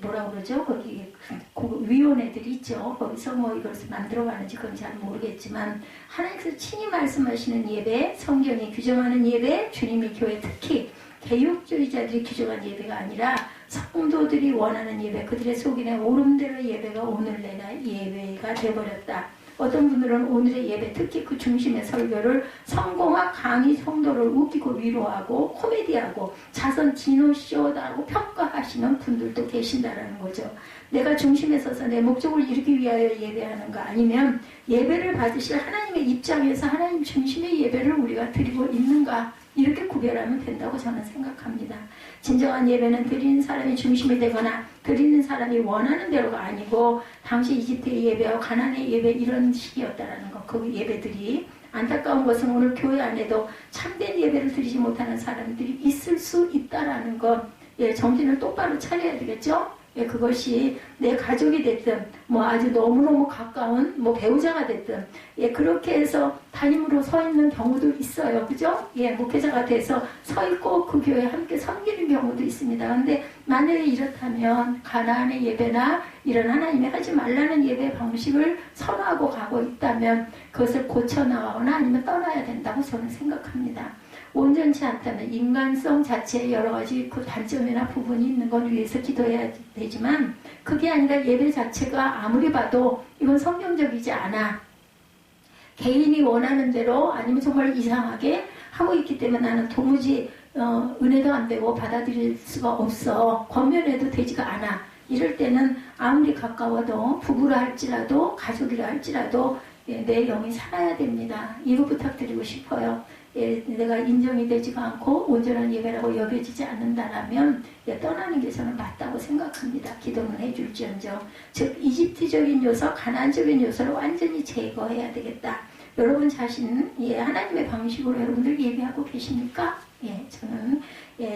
뭐라 그러죠? 거기 그 위원회들이 있죠. 거기서 뭐 이것을 만들어가는지 그건 잘 모르겠지만 하나님께서 친히 말씀하시는 예배, 성경이 규정하는 예배, 주님이 교회 특히 개혁주의자들이 규정한 예배가 아니라 성도들이 원하는 예배, 그들의 속인의 오름대로 예배가 오늘날 예배가 되어버렸다. 어떤 분들은 오늘의 예배, 특히 그 중심의 설교를 성공학 강의 성도를 웃기고 위로하고 코미디하고 자선 디노쇼다라고 평가하시는 분들도 계신다라는 거죠. 내가 중심에 서서 내 목적을 이루기 위하여 예배하는가, 아니면 예배를 받으실 하나님의 입장에서 하나님 중심의 예배를 우리가 드리고 있는가, 이렇게 구별하면 된다고 저는 생각합니다. 진정한 예배는 드리는 사람이 중심이 되거나 드리는 사람이 원하는 대로가 아니고 당시 이집트의 예배와 가나안의 예배 이런 식이었다라는 것. 그 예배들이 안타까운 것은 오늘 교회 안에도 참된 예배를 드리지 못하는 사람들이 있을 수 있다라는 것. 정신을 똑바로 차려야 되겠죠? 그것이 내 가족이 됐든 뭐 아주 너무너무 가까운 뭐 배우자가 됐든 그렇게 해서 담임으로 서 있는 경우도 있어요. 그죠? 목회자가 돼서 서 있고 그 교회에 함께 섬기는 경우도 있습니다. 그런데 만약에 이렇다면 가나안의 예배나 이런 하나님이 하지 말라는 예배 방식을 선호하고 가고 있다면 그것을 고쳐나가거나 아니면 떠나야 된다고 저는 생각합니다. 온전치 않다면 인간성 자체에 여러 가지 그 단점이나 부분이 있는 건 위해서 기도해야 되지만 그게 아니라 예배 자체가 아무리 봐도 이건 성경적이지 않아. 개인이 원하는 대로 아니면 정말 이상하게 하고 있기 때문에 나는 도무지 은혜도 안 되고 받아들일 수가 없어. 권면해도 되지가 않아. 이럴 때는 아무리 가까워도 부부라 할지라도 가족이라 할지라도 내 영이 살아야 됩니다. 이거 부탁드리고 싶어요. 내가 인정이 되지가 않고 온전한 예배라고 여겨지지 않는다라면 떠나는 게 저는 맞다고 생각합니다. 기도는 해줄지언정. 즉 이집트적인 요소, 가나안적인 요소를 완전히 제거해야 되겠다. 여러분 자신 하나님의 방식으로 여러분들 예배하고 계십니까? 저는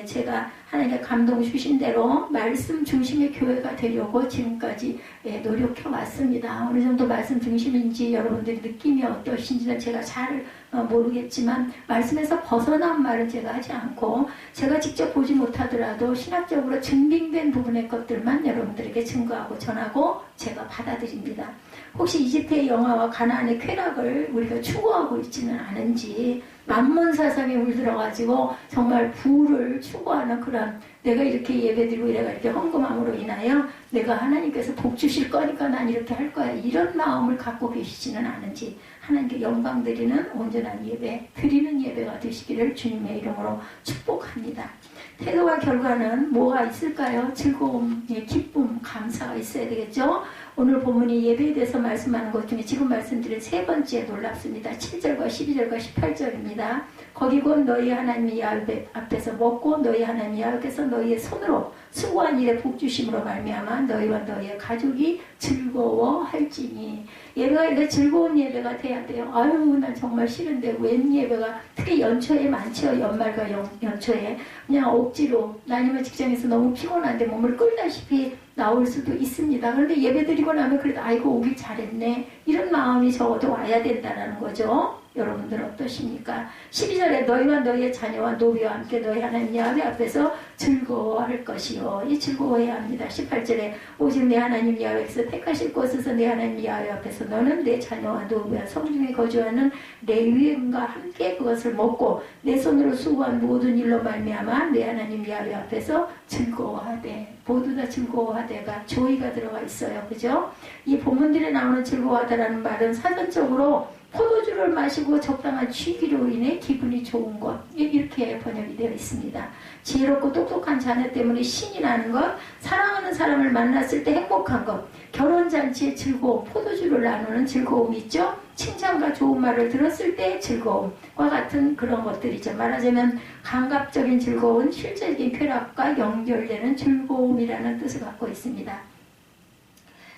제가 하나님의 감동 주신 대로 말씀 중심의 교회가 되려고 지금까지 노력해 왔습니다. 어느 정도 말씀 중심인지 여러분들이 느낌이 어떠신지는 제가 잘 모르겠지만 말씀에서 벗어난 말을 제가 하지 않고 제가 직접 보지 못하더라도 신학적으로 증빙된 부분의 것들만 여러분들에게 증거하고 전하고 제가 받아들입니다. 혹시 이집트의 영화와 가나안의 쾌락을 우리가 추구하고 있지는 않은지 만몬 사상에 물들어가지고 정말 부를 추구하는 그런 내가 이렇게 예배드리고 이렇게 헌금함으로 인하여 내가 하나님께서 복 주실 거니까 난 이렇게 할 거야 이런 마음을 갖고 계시지는 않은지 하나님께 영광 드리는 온전한 예배 드리는 예배가 되시기를 주님의 이름으로 축복합니다. 태도와 결과는 뭐가 있을까요? 즐거움, 기쁨, 감사가 있어야 되겠죠? 오늘 본문이 예배에 대해서 말씀하는 것 중에 지금 말씀드린 세 번째 놀랍습니다. 7절과 12절과 18절입니다. 거기 곧 너희 하나님 야훼 앞에서 먹고 너희 하나님 야훼께서 너희의 손으로 수고한 일에 복 주심으로 말미암아 너희와 너희의 가족이 즐거워할지니 예배가 이제 즐거운 예배가 돼야 돼요. 아유 난 정말 싫은데 웬 예배가 특히 연초에 많죠. 연말과 연초에 그냥 억지로 아니면 직장에서 너무 피곤한데 몸을 끌다시피 나올 수도 있습니다. 그런데 예배 드리고 나면 그래도 아이고 오길 잘했네 이런 마음이 적어도 와야 된다는 거죠. 여러분들 어떠십니까? 12절에 너희와 너희의 자녀와 노비와 함께 너희 하나님 야훼 앞에서 즐거워할 것이요. 이 즐거워해야 합니다. 18절에 오직 내 하나님 야훼께서 택하실 곳에서 내 하나님 야훼 앞에서 너는 내 자녀와 노비와 성중에 거주하는 레위인과 함께 그것을 먹고 내 손으로 수고한 모든 일로 말미암아 내 하나님 야훼 앞에서 즐거워하되 모두 다 즐거워하되가 조의가 들어가 있어요. 그죠? 이 본문들에 나오는 즐거워하다라는 말은 사전적으로 포도주를 마시고 적당한 취기로 인해 기분이 좋은 것 이렇게 번역이 되어 있습니다. 지혜롭고 똑똑한 자녀 때문에 신이 나는 것, 사랑하는 사람을 만났을 때 행복한 것, 결혼잔치의 즐거움, 포도주를 나누는 즐거움이 있죠. 칭찬과 좋은 말을 들었을 때 즐거움과 같은 그런 것들이죠. 말하자면 감각적인 즐거운 실제적인 쾌락과 연결되는 즐거움이라는 뜻을 갖고 있습니다.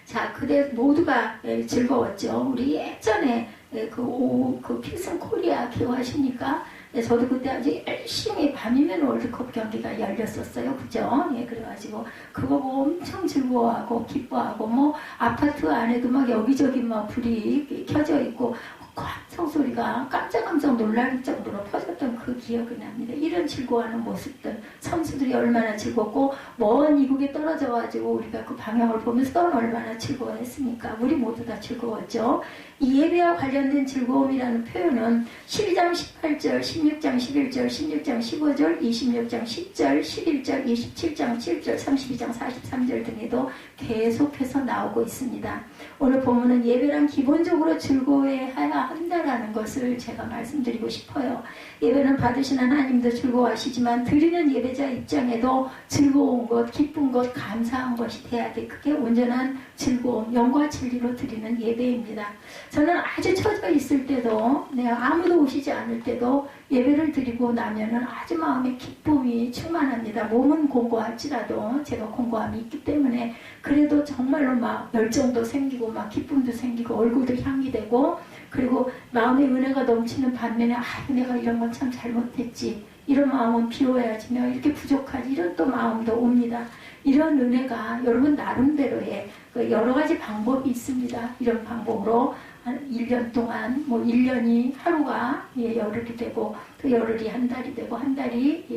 자, 그대 모두가 즐거웠죠. 우리 예전에 그 필승 코리아 기억하십니까? 저도 그때 아주 열심히 밤이면 월드컵 경기가 열렸었어요. 그죠? 그래가지고 그거 보고 엄청 즐거워하고 기뻐하고 뭐 아파트 안에도 막 여기저기 막 불이 켜져 있고 꽝성 소리가 깜짝 놀랄 정도로 퍼졌던 그 기억이 납니다. 이런 즐거워하는 모습들 선수들이 얼마나 즐겁고 먼 이국에 떨어져가지고 우리가 그 방향을 보면서 얼마나 즐거워했습니까? 우리 모두 다 즐거웠죠. 이 예배와 관련된 즐거움이라는 표현은 12장 18절, 16장 11절, 16장 15절, 26장 10절, 11절, 27장 7절, 32장 43절 등에도 계속해서 나오고 있습니다. 오늘 본문은 예배란 기본적으로 즐거워해야 한다라는 것을 제가 말씀드리고 싶어요. 예배는 받으신 하나님도 즐거워하시지만 드리는 예배자 입장에도 즐거운 것, 기쁜 것, 감사한 것이 돼야 돼. 그게 온전한 즐거움, 영과 진리로 드리는 예배입니다. 저는 아주 처져 있을 때도 내가 아무도 오시지 않을 때도 예배를 드리고 나면은 아주 마음에 기쁨이 충만합니다. 몸은 공고할지라도 제가 공고함이 있기 때문에 그래도 정말로 막 열정도 생기고 막 기쁨도 생기고 얼굴도 향이 되고 그리고 마음의 은혜가 넘치는 반면에 내가 이런 건 참 잘못했지 이런 마음은 비워야지 내가 이렇게 부족하지 이런 또 마음도 옵니다. 이런 은혜가 여러분 나름대로의 여러 가지 방법이 있습니다. 이런 방법으로 한 1년 동안 뭐 1년이 하루가 열흘이 되고 또 열흘이 한 달이 되고 한 달이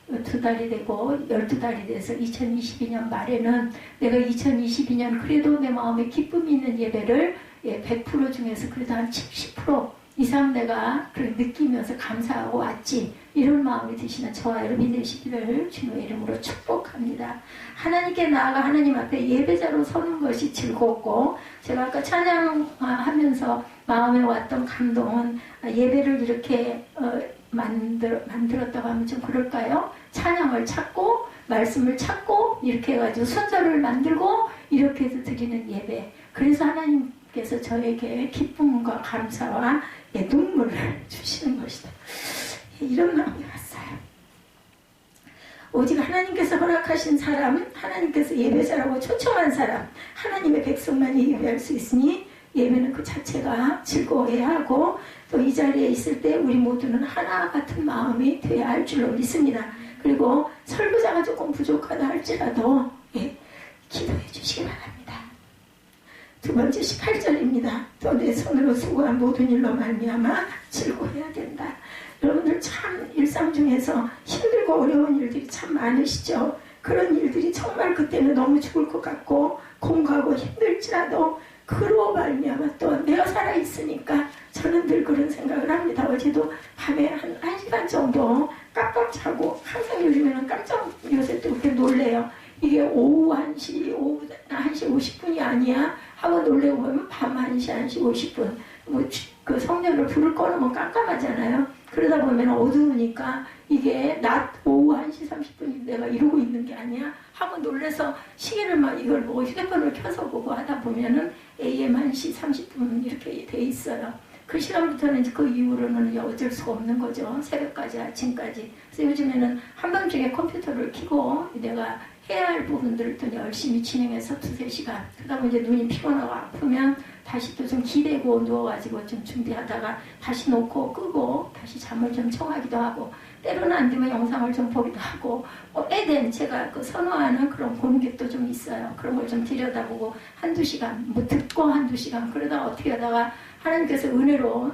2달이 되고 12달이 돼서 2022년 말에는 내가 2022년 그래도 내 마음에 기쁨이 있는 예배를 100% 중에서 그래도 한 70% 이상 내가 그렇게 느끼면서 감사하고 왔지. 이런 마음이 드시는 저와 여러분이 되시기를 주님의 이름으로 축복합니다. 하나님께 나아가 하나님 앞에 예배자로 서는 것이 즐겁고, 제가 아까 찬양하면서 마음에 왔던 감동은 예배를 이렇게 만들었다고 하면 좀 그럴까요? 찬양을 찾고 말씀을 찾고 이렇게 해가지고 순서를 만들고 이렇게 해서 드리는 예배. 그래서 하나님께서 저에게 기쁨과 감사와 눈물을 주시는 것이다. 이런 마음이 왔어요. 오직 하나님께서 허락하신 사람, 하나님께서 예배자라고 초청한 사람, 하나님의 백성만이 예배할 수 있으니 예배는 그 자체가 즐거워해야 하고, 또 이 자리에 있을 때 우리 모두는 하나 같은 마음이 되어야 할 줄로 믿습니다. 그리고 설교자가 조금 부족하다 할지라도 기도해 주시기 바랍니다. 두 번째 18절입니다. 또 내 손으로 수고한 모든 일로 말미암아 즐거워해야 된다. 여러분들 참 일상 중에서 힘들고 어려운 일들이 참 많으시죠. 그런 일들이 정말 그때는 너무 죽을 것 같고 공부하고 힘들지라도 그로 말미암아 또 내가 살아있으니까 저는 늘 그런 생각을 합니다. 어제도 밤에 한 1시간 정도 깜빡 자고, 항상 요즘에는 요새 또 그렇게 놀래요. 이게 오후 1시 50분이 아니야 하고 놀래고 보면 밤 1시 50분. 그 성년을 불을 꺼놓으면 깜깜하잖아요. 그러다 보면 어두우니까 이게 낮 오후 1시 30분이 내가 이러고 있는 게 아니야 하고 놀래서 시계를 막 이걸 보고 휴대폰을 켜서 보고 하다 보면은 AM 1시 30분 이렇게 돼 있어요. 그 시간부터는 그 이후로는 어쩔 수가 없는 거죠. 새벽까지, 아침까지. 그래서 요즘에는 한밤중에 컴퓨터를 켜고 내가 해야 할 부분들을 또 열심히 진행해서 2-3시간. 그러다 보면 이제 눈이 피곤하고 아프면 다시 또 좀 기대고 누워가지고 좀 준비하다가 다시 놓고 끄고 다시 잠을 좀 청하기도 하고, 때로는 안 되면 영상을 좀 보기도 하고, 에덴 제가 그 선호하는 그런 공격도 좀 있어요. 그런 걸 좀 들여다보고 1-2시간, 듣고 1-2시간, 그러다가 어떻게 하다가 하나님께서 은혜로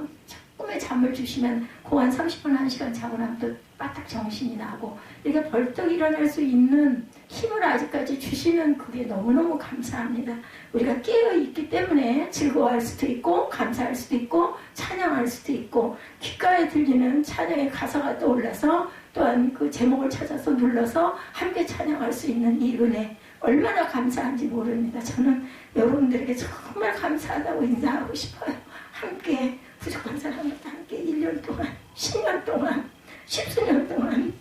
꿈에 잠을 주시면 한 30분, 1시간 자고 나면 또 바닥 정신이 나고, 이렇게 벌떡 일어날 수 있는 힘을 아직까지 주시는 그게 너무너무 감사합니다. 우리가 깨어있기 때문에 즐거워할 수도 있고 감사할 수도 있고 찬양할 수도 있고, 귓가에 들리는 찬양의 가사가 떠올라서 또한 그 제목을 찾아서 눌러서 함께 찬양할 수 있는 이 은혜, 얼마나 감사한지 모릅니다. 저는 여러분들에게 정말 감사하다고 인사하고 싶어요. 함께 부족한 사람과 함께 1년 동안, 10년 동안, 10수년 동안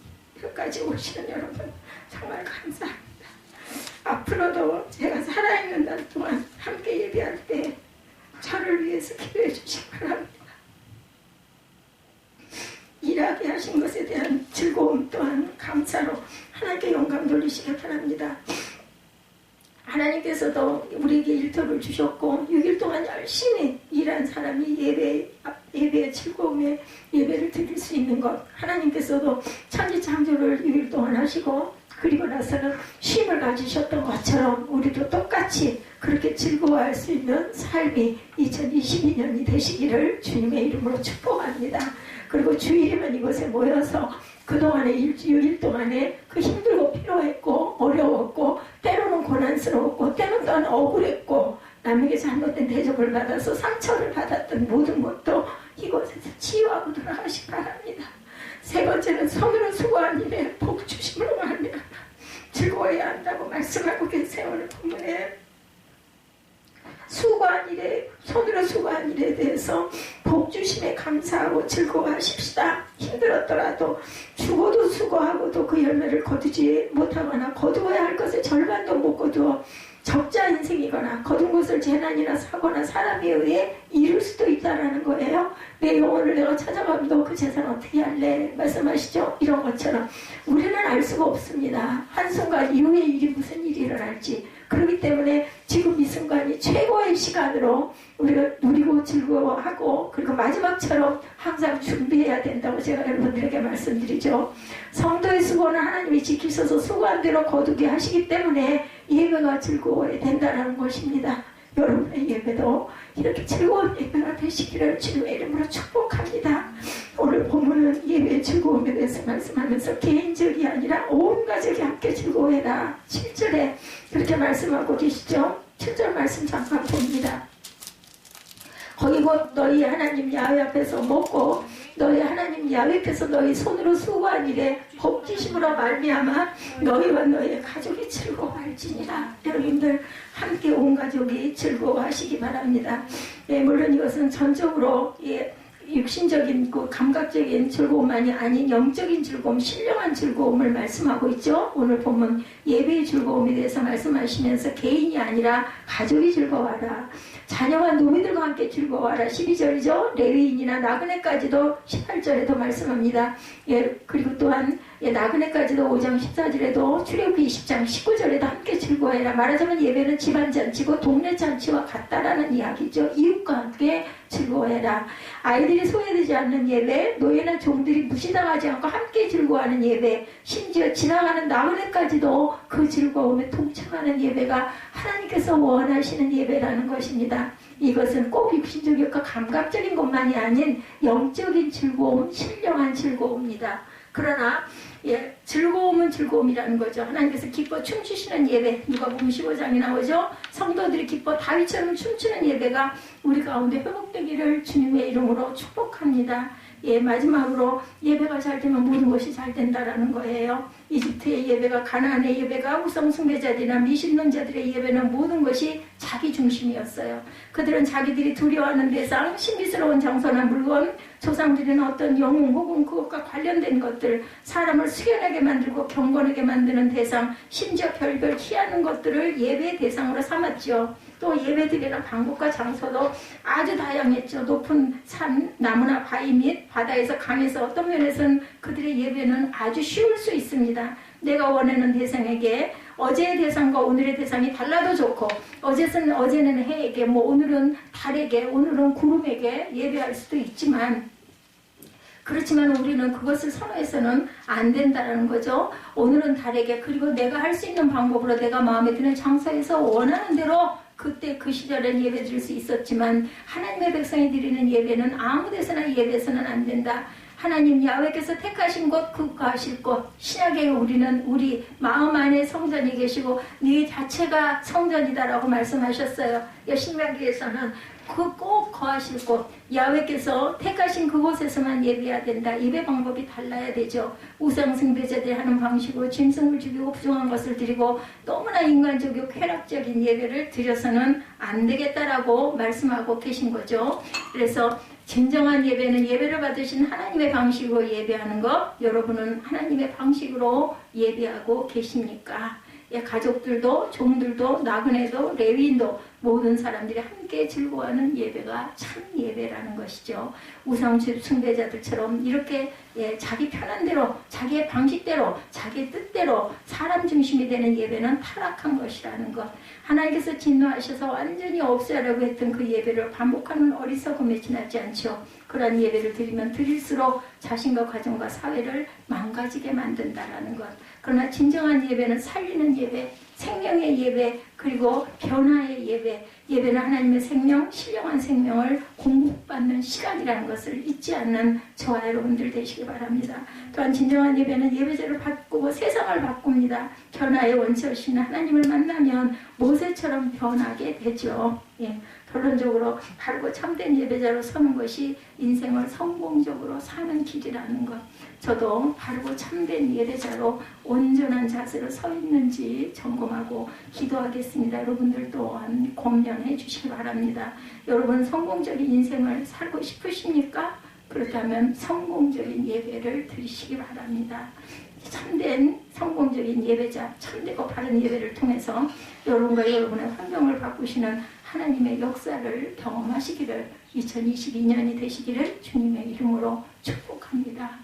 여기까지 오시는 여러분 정말 감사합니다. 앞으로도 제가 살아있는 날 동안 함께 예배할 때 저를 위해서 기도해 주시기 바랍니다. 일하게 하신 것에 대한 즐거움 또한 감사로 하나님께 영광 돌리시기 바랍니다. 하나님께서도 우리에게 일터를 주셨고 6일 동안 열심히 일한 사람이 예배의 즐거움에 예배를 드릴 수 있는 것, 하나님께서도 천지창조를 6일 동안 하시고 그리고 나서는 쉼을 가지셨던 것처럼 우리도 똑같이 그렇게 즐거워할 수 있는 삶이 2022년이 되시기를 주님의 이름으로 축복합니다. 그리고 주일이면 이곳에 모여서 그동안의 일주일 동안에 그 힘들고 필요했고 어려웠고 때로는 고난스러웠고 때로는 또한 억울했고 남에게 잘못된 대접을 받아서 상처를 받았던 모든 것도 이곳에서 치유하고 돌아가시기 바랍니다. 세 번째는 손으로 수고한 일에 복 주심으로 말미암아 즐거워해야 한다고 말씀하고 계세요. 오늘 본문에 수고한 일에, 손으로 수고한 일에 대해서 복 주심에 감사하고 즐거워하십시다. 힘들었더라도 죽어도 수고하고도 그 열매를 거두지 못하거나 거두어야 할 것의 절반도 못 거두어 적자 인생이거나 거둔 것을 재난이나 사고나 사람에 의해 잃을 수도 있다라는 거예요. 내 영혼을 내가 찾아가면 너 그 재산 어떻게 할래? 말씀하시죠? 이런 것처럼 우리는 알 수가 없습니다. 한순간 이후에 일이 무슨 일이 일어날지. 그렇기 때문에 지금 이 순간이 최고의 시간으로 우리가 누리고 즐거워하고 그리고 마지막처럼 항상 준비해야 된다고 제가 여러분들에게 말씀드리죠. 성도의 수고는 하나님이 지키셔서 수고한 대로 거두게 하시기 때문에 예배가 즐거워야 된다는 것입니다. 여러분의 예배도 이렇게 즐거운 예배가 되시기를 주님의 이름으로 축복합니다. 오늘 본문은 예배의 즐거움에 대해서 말씀하면서 개인적이 아니라 온 가족이 함께 즐거워해라. 7절에 그렇게 말씀하고 계시죠. 7절 말씀 잠깐 봅니다. 거기 곧 너희 하나님 야훼 앞에서 먹고 너희 하나님 야훼 앞에서 너희 손으로 수고한 일에 복지심으로 말미암아 너희와 너희의 가족이 즐거워할지니라. 여러분들 함께 온 가족이 즐거워하시기 바랍니다. 예, 물론 이것은 전적으로 육신적인 그 감각적인 즐거움만이 아닌 영적인 즐거움, 신령한 즐거움을 말씀하고 있죠. 오늘 보면 예배의 즐거움에 대해서 말씀하시면서 개인이 아니라 가족이 즐거워하라. 자녀와 노비들과 함께 즐거워하라. 12절이죠. 레위인이나 나그네까지도 18절에도 말씀합니다. 예, 그리고 또한 나그네까지도 5장 14절에도 출애굽기 20장 19절에도 함께 즐거워해라. 말하자면 예배는 집안잔치고 동네 잔치와 같다라는 이야기죠. 이웃과 함께 즐거워해라. 아이들이 소외되지 않는 예배, 노예나 종들이 무시당하지 않고 함께 즐거워하는 예배, 심지어 지나가는 나그네까지도 그 즐거움에 동참하는 예배가 하나님께서 원하시는 예배라는 것입니다. 이것은 꼭 육신적이고 감각적인 것만이 아닌 영적인 즐거움, 신령한 즐거움입니다. 그러나 즐거움은 즐거움이라는 거죠. 하나님께서 기뻐 춤추시는 예배, 누가복음 15장에 나오죠. 성도들이 기뻐 다윗처럼 춤추는 예배가 우리 가운데 회복되기를 주님의 이름으로 축복합니다. 마지막으로 예배가 잘 되면 모든 것이 잘 된다라는 거예요. 이집트의 예배가, 가나안의 예배가, 우상숭배자들이나 미신론자들의 예배는 모든 것이 자기 중심이었어요. 그들은 자기들이 두려워하는 대상, 신비스러운 장소나 물건, 조상들이나 어떤 영웅 혹은 그것과 관련된 것들, 사람을 숙연하게 만들고 경건하게 만드는 대상, 심지어 별별 희한한 것들을 예배의 대상으로 삼았죠. 또 예배드리는 방법과 장소도 아주 다양했죠. 높은 산, 나무나 바위 및 바다에서 강에서 어떤 면에서는 그들의 예배는 아주 쉬울 수 있습니다. 내가 원하는 대상에게 어제의 대상과 오늘의 대상이 달라도 좋고, 어제는 해에게, 오늘은 달에게, 오늘은 구름에게 예배할 수도 있지만, 그렇지만 우리는 그것을 선호해서는 안 된다는 거죠. 오늘은 달에게, 그리고 내가 할 수 있는 방법으로 내가 마음에 드는 장소에서 원하는 대로 그때 그 시절엔 예배 드릴 수 있었지만, 하나님의 백성이 드리는 예배는 아무 데서나 예배해서는 안 된다. 하나님 야훼께서 택하신 곳, 그 거하실 곳, 신약에 우리는 우리 마음 안에 성전이 계시고 네 자체가 성전이다라고 말씀하셨어요. 신명기에서는 그 꼭 거하실 곳, 야훼께서 택하신 그곳에서만 예배해야 된다. 예배 방법이 달라야 되죠. 우상숭배자들이 하는 방식으로 짐승을 죽이고 부정한 것을 드리고 너무나 인간적이고 쾌락적인 예배를 드려서는 안 되겠다라고 말씀하고 계신 거죠. 그래서 진정한 예배는 예배를 받으신 하나님의 방식으로 예배하는 것, 여러분은 하나님의 방식으로 예배하고 계십니까? 가족들도, 종들도, 나그네도, 레위인도 모든 사람들이 함께 즐거워하는 예배가 참 예배라는 것이죠. 우상 숭배자들처럼 이렇게 자기 편한 대로, 자기의 방식대로, 자기의 뜻대로 사람 중심이 되는 예배는 타락한 것이라는 것. 하나님께서 진노하셔서 완전히 없애려고 했던 그 예배를 반복하는 어리석음에 지나지 않죠. 그러한 예배를 드리면 드릴수록 자신과 가정과 사회를 망가지게 만든다라는 것. 그러나 진정한 예배는 살리는 예배, 생명의 예배, 그리고 변화의 예배. 예배는 하나님의 생명, 신령한 생명을 공급받는 시간이라는 것을 잊지 않는 저와 여러분들 되시기 바랍니다. 또한 진정한 예배는 예배자를 바꾸고 세상을 바꿉니다. 변화의 원천이신 하나님을 만나면 모세처럼 변하게 되죠. 결론적으로 바르고 참된 예배자로 서는 것이 인생을 성공적으로 사는 길이라는 것. 저도 바르고 참된 예배자로 온전한 자세로 서 있는지 점검하고 기도하겠습니다. 여러분들 또한 고민해 주시기 바랍니다. 여러분 성공적인 인생을 살고 싶으십니까? 그렇다면 성공적인 예배를 드리시기 바랍니다. 참된 성공적인 예배자, 참되고 바른 예배를 통해서 여러분과 여러분의 환경을 바꾸시는 하나님의 역사를 경험하시기를 2022년이 되시기를 주님의 이름으로 축복합니다.